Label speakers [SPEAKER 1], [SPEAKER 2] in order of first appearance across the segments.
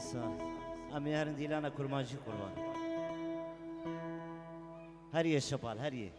[SPEAKER 1] دیسا امی هرن دیلانا کرمانجی قربان هریه شپال هریه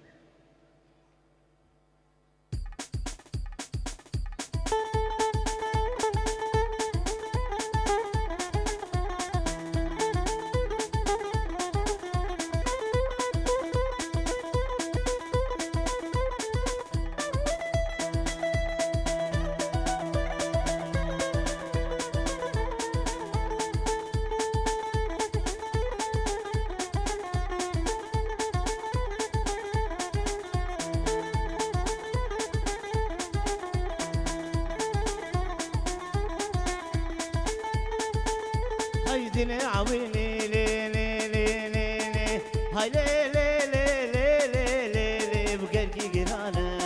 [SPEAKER 1] هيدني عويني لي لي لي لي لي هاي لي لي لي لي لي لي لي بقلبي جنانة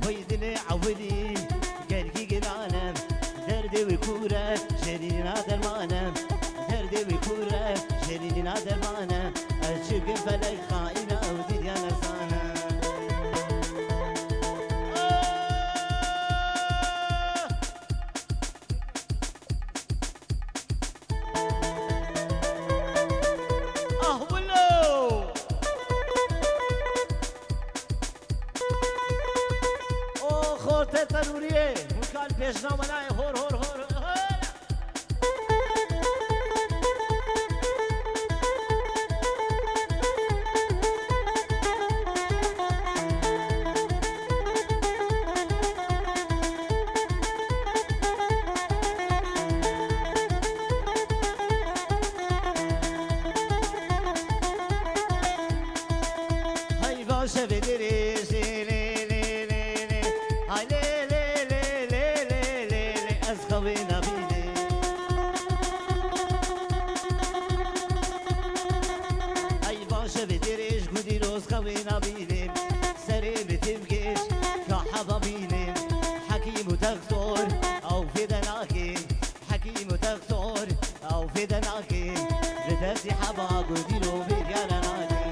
[SPEAKER 1] هيدني عويني قلبي جنانة دردي وكورة شرينا درمانة دردي وكورة شرينا درمانة أشوف فلك خائنة ودي أنا صانة ضرورية مكان بيجنا مناي هور هور هور هاي باشا بدريش خوينا بيني اي باشا بدريش قدي روز خوينا بيني سري بتبقيش كحبا بيني حكيم وتغتور او في دناكي حكيم وتغتور او في دناكي بدأتي حبا قدي رو بيجانا ناكي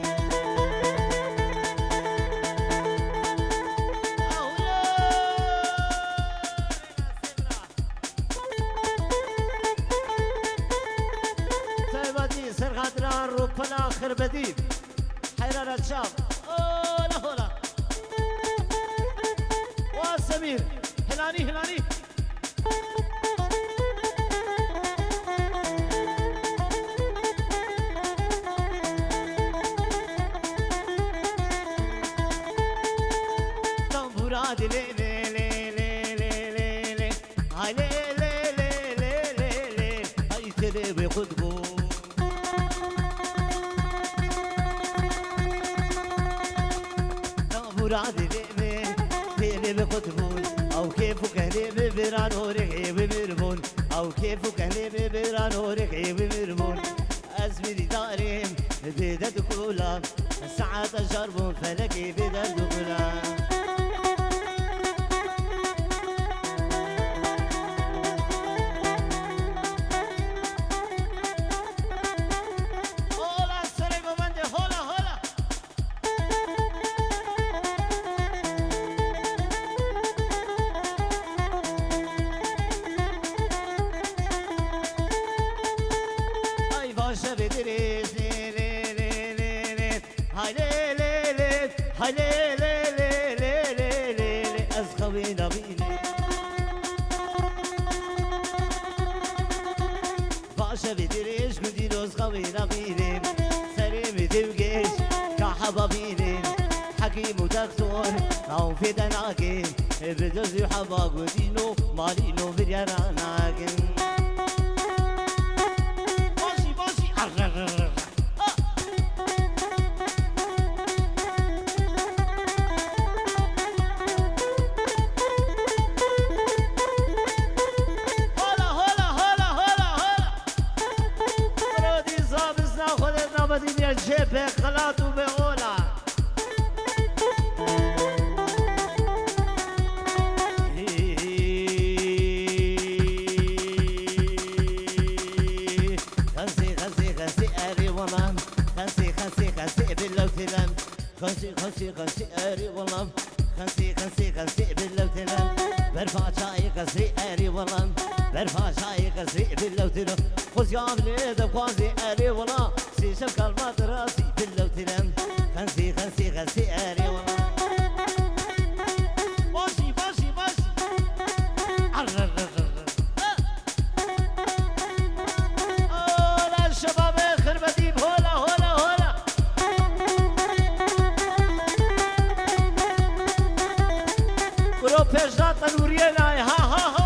[SPEAKER 1] سرغادران روبنا آخر بديد حيران الشام هلا هلا وسمير هلاني هلاني طنبورات لي لي لي لي لي لي لي هاي لي لي لي لي لي لي هاي تلي بقطبو مرادي بيبي بقطبون او كيفو كهلي ببران ورقي بمرمون او كيفو كهلي ببران ورقي بمرمون ازمي داريم بيدا دخولا ساعات اجربون فلكي بيدا دخولا بدريش لي لي لي لي لي هاي لي لي لي هاي لي لي لي لي لي لي لي أزخوينا بيني باشا بدريش قدي روز خوينا بيني سليم تبقيش كحبا بيني حكيم وتغتور أو في دناكي بدوز يحبا قدينو مالينو برياناكي جيبك خلاط وبقولها خنسي خنسي خنسي أري والله خنسي خنسي خنسي بالله خنسي خنسي خنسي أري والله خنسي خنسي خنسي بالله برفع شاي قصري اري والله برفع شاي قصري باللو تلم خذ يا ابني دبقازي اري والله سيشم كلمات راسي باللو تلم خنسي خنسي خنسي اري والله ماشي ماشي ماشي هلا الشباب خربتين هلا هلا هلا برو پیشنهاد نوریه نای ها ها ها